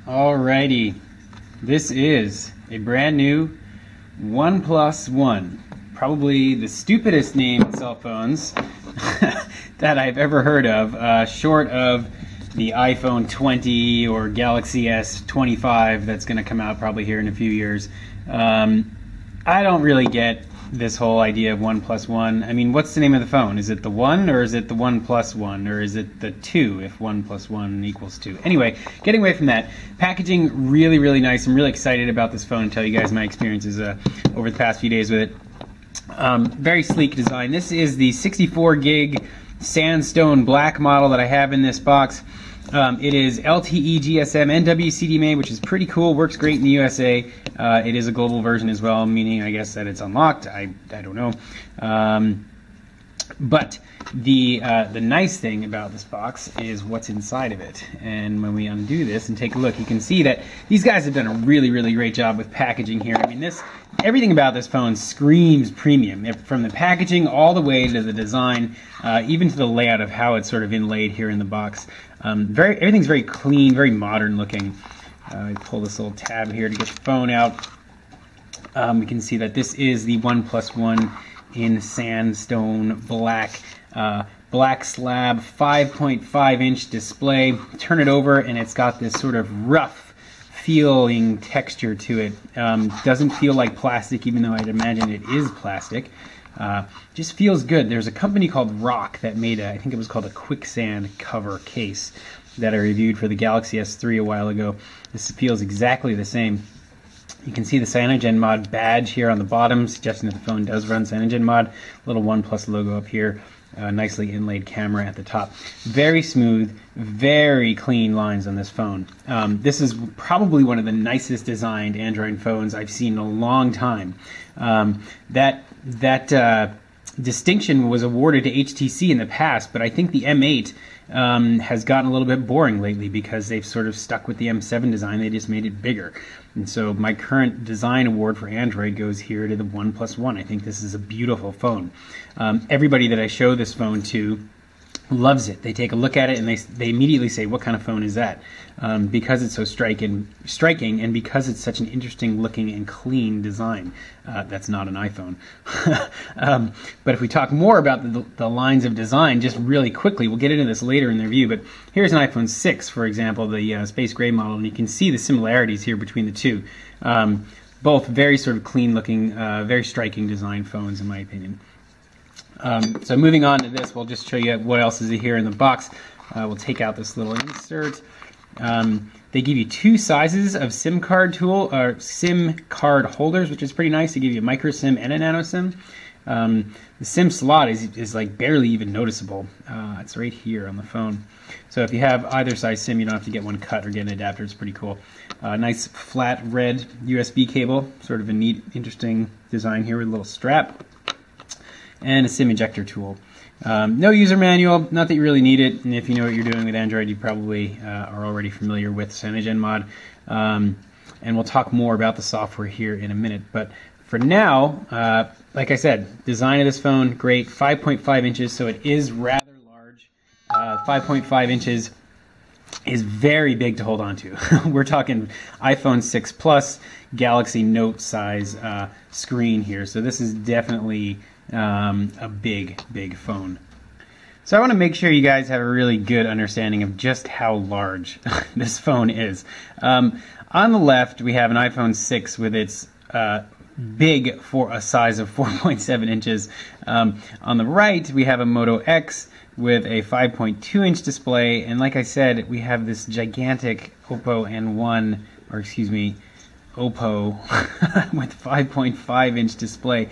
Alrighty, this is a brand new OnePlus ONE. Probably the stupidest named cell phones that I've ever heard of, short of the iPhone 20 or Galaxy S25 that's going to come out probably here in a few years. I don't really get this whole idea of OnePlus ONE. I mean, what's the name of the phone? Is it the One, or is it the OnePlus ONE, or is it the 2 if 1 + 1 = 2? Anyway, getting away from that, packaging really, really nice. I'm really excited about this phone and tell you guys my experiences over the past few days with it. Very sleek design. This is the 64 gig sandstone black model that I have in this box. It is LTE, GSM, and WCDMA, which is pretty cool. Works great in the USA. It is a global version as well, meaning I guess that it's unlocked. I don't know. But the nice thing about this box is what's inside of it. And when we undo this and take a look, you can see that these guys have done a really, really great job with packaging here. I mean, everything about this phone screams premium, from the packaging all the way to the design, even to the layout of how it's sort of inlaid here in the box. Everything's very clean, very modern looking. I pull this little tab here to get the phone out. We can see that this is the OnePlus ONE in sandstone black, black slab, 5.5-inch display. Turn it over and it's got this sort of rough feeling texture to it. Doesn't feel like plastic, even though I'd imagine it is plastic. Just feels good. There's a company called Rock that made I think it was called a quicksand cover case that I reviewed for the Galaxy S3 a while ago. This feels exactly the same. You can see the CyanogenMod badge here on the bottom, suggesting that the phone does run CyanogenMod. Little OnePlus logo up here. Nicely inlaid camera at the top. Very smooth, very clean lines on this phone. This is probably one of the nicest designed Android phones I've seen in a long time. That distinction was awarded to HTC in the past, but I think the M8 has gotten a little bit boring lately because they've sort of stuck with the M7 design. They just made it bigger. And so my current design award for Android goes here to the OnePlus ONE. I think this is a beautiful phone. Everybody that I show this phone to loves it. They take a look at it and they immediately say, what kind of phone is that? Because it's so striking and because it's such an interesting looking and clean design. That's not an iPhone. But if we talk more about the lines of design just really quickly, we'll get into this later in the review, but here's an iPhone 6, for example, the space gray model, and you can see the similarities here between the two. Both very sort of clean looking, very striking design phones in my opinion. So moving on to this, we'll just show you what else is here in the box. We'll take out this little insert. They give you two sizes of SIM card SIM card holders, which is pretty nice. They give you a micro SIM and a nano SIM. The SIM slot is like barely even noticeable. It's right here on the phone. So if you have either size SIM, you don't have to get one cut or get an adapter. It's pretty cool. Nice flat red USB cable, sort of a neat, interesting design here with a little strap. And a SIM ejector tool. No user manual, not that you really need it, and if you know what you're doing with Android, you probably are already familiar with CyanogenMod. And we'll talk more about the software here in a minute. But for now, like I said, design of this phone, great, 5.5 inches, so it is rather large. 5.5 inches is very big to hold on to. We're talking iPhone 6 Plus, Galaxy Note size screen here, so this is definitely a big phone. So I want to make sure you guys have a really good understanding of just how large this phone is. On the left we have an iPhone 6 with its big for a size of 4.7 inches. On the right we have a Moto X with a 5.2-inch display, and like I said, we have this gigantic Oppo with 5.5-inch display.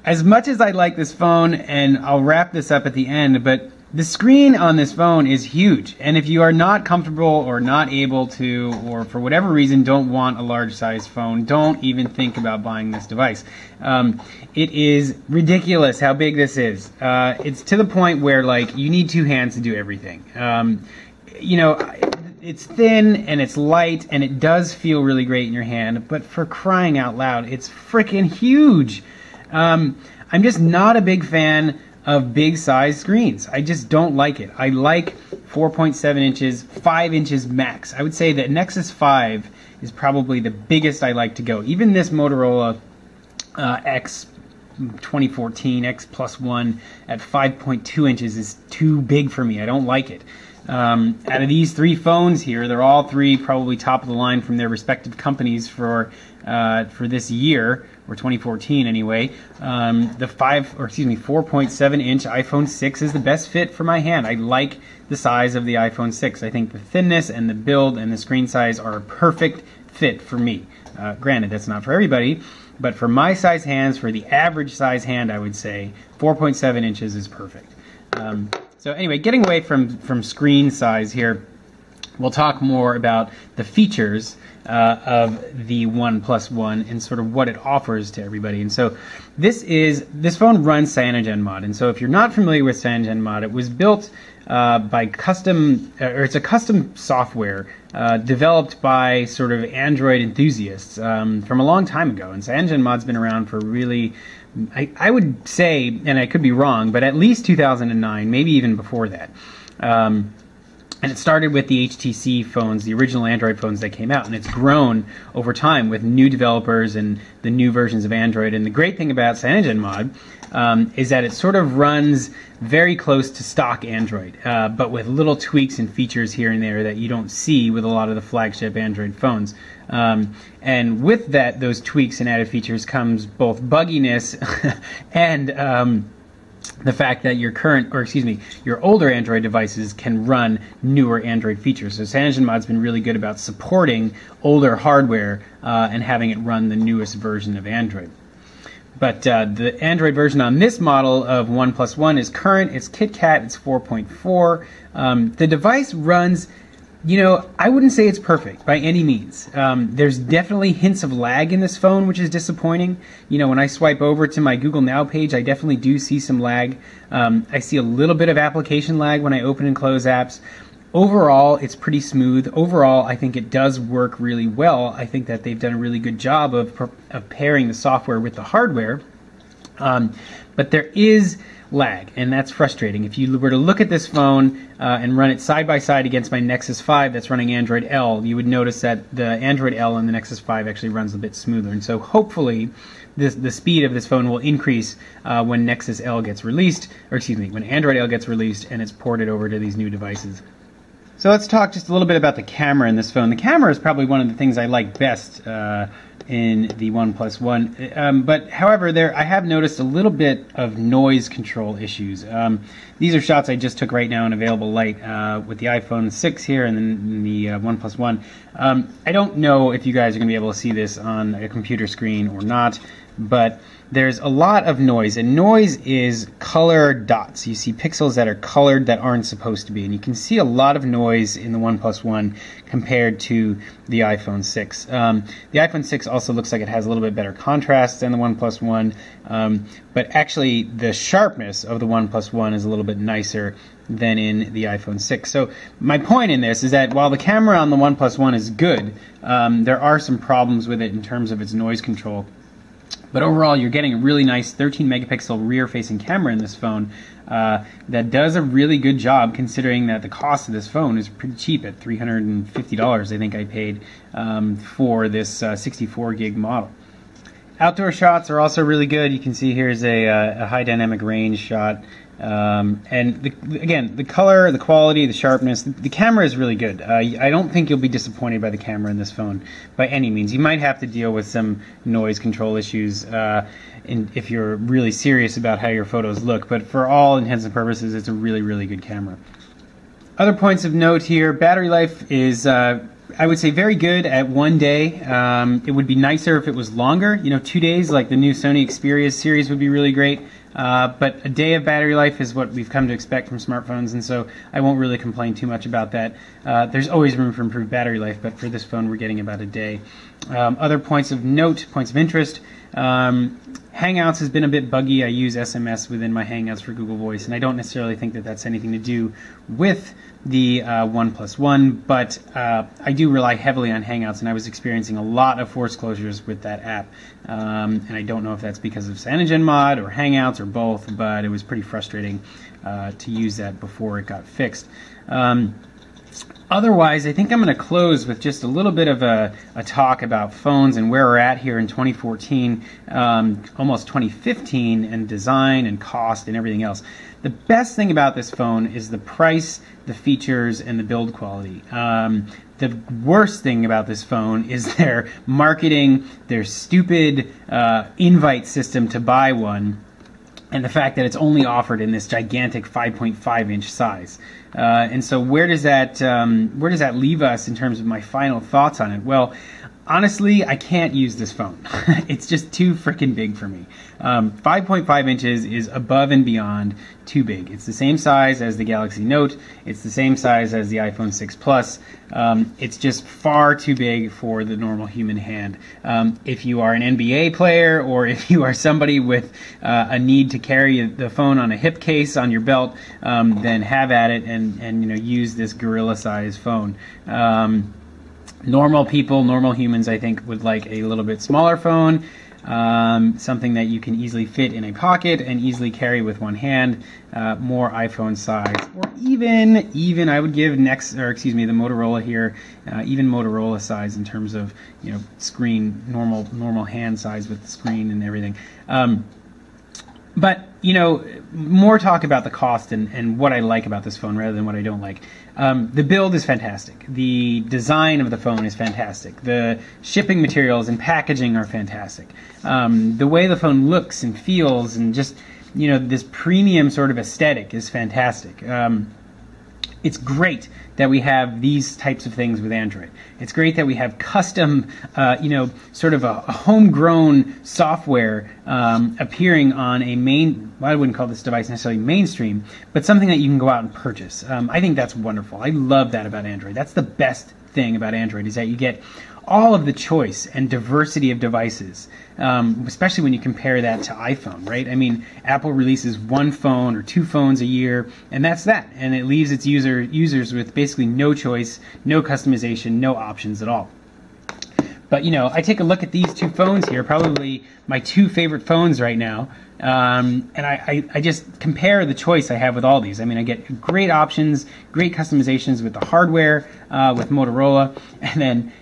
As much as I like this phone, and I'll wrap this up at the end, but the screen on this phone is huge. And if you are not comfortable or not able to, or for whatever reason don't want a large size phone, don't even think about buying this device. It is ridiculous how big this is. It's to the point where like you need two hands to do everything. You know, it's thin and it's light and it does feel really great in your hand, but for crying out loud, it's freaking huge. I'm just not a big fan of big size screens. I just don't like it. I like 4.7 inches, 5 inches max. I would say that Nexus 5 is probably the biggest I like to go. Even this Motorola X 2014 X Plus One at 5.2 inches is too big for me. I don't like it. Out of these three phones here, they're all three probably top of the line from their respective companies for this year, or 2014 anyway. The 4.7 inch iPhone 6 is the best fit for my hand. I like the size of the iPhone 6. I think the thinness and the build and the screen size are a perfect fit for me. Granted, that's not for everybody, but for my size hands, for the average size hand, I would say 4.7 inches is perfect. So anyway, getting away from screen size here, we'll talk more about the features of the OnePlus One and sort of what it offers to everybody. And so this phone runs CyanogenMod. And so if you're not familiar with CyanogenMod, it was built by it's a custom software developed by sort of Android enthusiasts from a long time ago. And CyanogenMod's been around for really, I would say, and I could be wrong, but at least 2009, maybe even before that. And it started with the HTC phones, the original Android phones that came out, and it's grown over time with new developers and the new versions of Android. And the great thing about CyanogenMod is that it sort of runs very close to stock Android, but with little tweaks and features here and there that you don't see with a lot of the flagship Android phones. And with that, those tweaks and added features comes both bugginess and the fact that your older Android devices can run newer Android features. So CyanogenMod's been really good about supporting older hardware and having it run the newest version of Android. But the Android version on this model of OnePlus One is current. It's KitKat. It's 4.4. The device runs, I wouldn't say it's perfect by any means. There's definitely hints of lag in this phone, which is disappointing. When I swipe over to my Google Now page, I definitely do see some lag. I see a little bit of application lag when I open and close apps. Overall, it's pretty smooth. Overall, I think it does work really well. I think that they've done a really good job of pairing the software with the hardware. But there is lag, and that's frustrating. If you were to look at this phone and run it side by side against my Nexus 5 that's running Android L, you would notice that the Android L and the Nexus 5 actually runs a bit smoother. And so hopefully the speed of this phone will increase when Nexus L gets released, when Android L gets released and it's ported over to these new devices. So let's talk just a little bit about the camera in this phone. The camera is probably one of the things I like best in the OnePlus One. But however, I have noticed a little bit of noise control issues. These are shots I just took right now in available light with the iPhone 6 here and then the OnePlus One. I don't know if you guys are going to be able to see this on a computer screen or not, but there's a lot of noise, and noise is color dots. You see pixels that are colored that aren't supposed to be, and you can see a lot of noise in the OnePlus One compared to the iPhone 6. The iPhone 6 also looks like it has a little bit better contrast than the OnePlus One, but actually the sharpness of the OnePlus One is a little bit nicer than in the iPhone 6. So my point in this is that while the camera on the OnePlus One is good, there are some problems with it in terms of its noise control. But overall, you're getting a really nice 13 megapixel rear-facing camera in this phone that does a really good job, considering that the cost of this phone is pretty cheap at $350, I think I paid for this 64 gig model. Outdoor shots are also really good. You can see here's a high dynamic range shot. And again, the color, the quality, the sharpness, the camera is really good. I don't think you'll be disappointed by the camera in this phone by any means. You might have to deal with some noise control issues if you're really serious about how your photos look, but for all intents and purposes, it's a really, really good camera. Other points of note here, battery life is I would say very good at 1 day. It would be nicer if it was longer. 2 days like the new Sony Xperia series would be really great. But a day of battery life is what we've come to expect from smartphones, and so I won't really complain too much about that. There's always room for improved battery life, but for this phone we're getting about a day. Other points of note, points of interest, Hangouts has been a bit buggy. I use SMS within my Hangouts for Google Voice, and I don't necessarily think that that's anything to do with the OnePlus One, but I do rely heavily on Hangouts, and I was experiencing a lot of force closures with that app. And I don't know if that's because of CyanogenMod or Hangouts once or both, but it was pretty frustrating to use that before it got fixed. Otherwise, I think I'm going to close with just a little bit of a talk about phones and where we're at here in 2014, almost 2015, and design and cost and everything else. The best thing about this phone is the price, the features, and the build quality. The worst thing about this phone is their marketing, their stupid invite system to buy one, and the fact that it's only offered in this gigantic 5.5-inch size. And so where does that leave us in terms of my final thoughts on it? Well, honestly, I can't use this phone. It's just too freaking big for me. 5.5 inches is above and beyond too big. It's the same size as the Galaxy Note. It's the same size as the iPhone 6 Plus. It's just far too big for the normal human hand. If you are an NBA player, or if you are somebody with a need to carry the phone on a hip case on your belt, then have at it and use this gorilla-sized phone. Normal people, normal humans, I think, would like a little bit smaller phone, something that you can easily fit in a pocket and easily carry with one hand, more iPhone size, or even I would give the Motorola here, even Motorola size in terms of screen, normal hand size with the screen and everything. But more talk about the cost and what I like about this phone rather than what I don't like. The build is fantastic. The design of the phone is fantastic. The shipping materials and packaging are fantastic. The way the phone looks and feels and just this premium sort of aesthetic is fantastic. It's great that we have these types of things with Android. It's great that we have custom, sort of a homegrown software appearing on a well, I wouldn't call this device necessarily mainstream, but something that you can go out and purchase. I think that's wonderful. I love that about Android. That's the best thing about Android, is that you get all of the choice and diversity of devices, especially when you compare that to iPhone, right? I mean, Apple releases one phone or two phones a year, and that's that. And it leaves its users with basically no choice, no customization, no options at all. But, I take a look at these two phones here, probably my two favorite phones right now, and I just compare the choice I have with all these. I mean, I get great options, great customizations with the hardware, with Motorola, and then,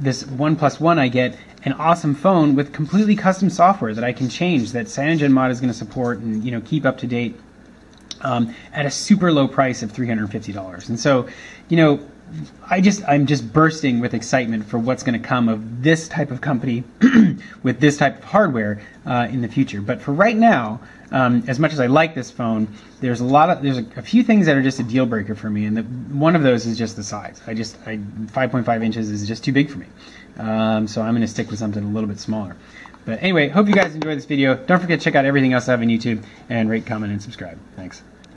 this OnePlus ONE, I get an awesome phone with completely custom software that I can change, that CyanogenMod is going to support and, keep up to date, at a super low price of $350. And so, I'm just bursting with excitement for what's going to come of this type of company with this type of hardware in the future. But for right now, as much as I like this phone, there's a few things that are just a deal breaker for me, and one of those is just the size. 5.5 inches is just too big for me. So I'm going to stick with something a little bit smaller. But anyway, hope you guys enjoyed this video. Don't forget to check out everything else I have on YouTube, and rate, comment, and subscribe. Thanks.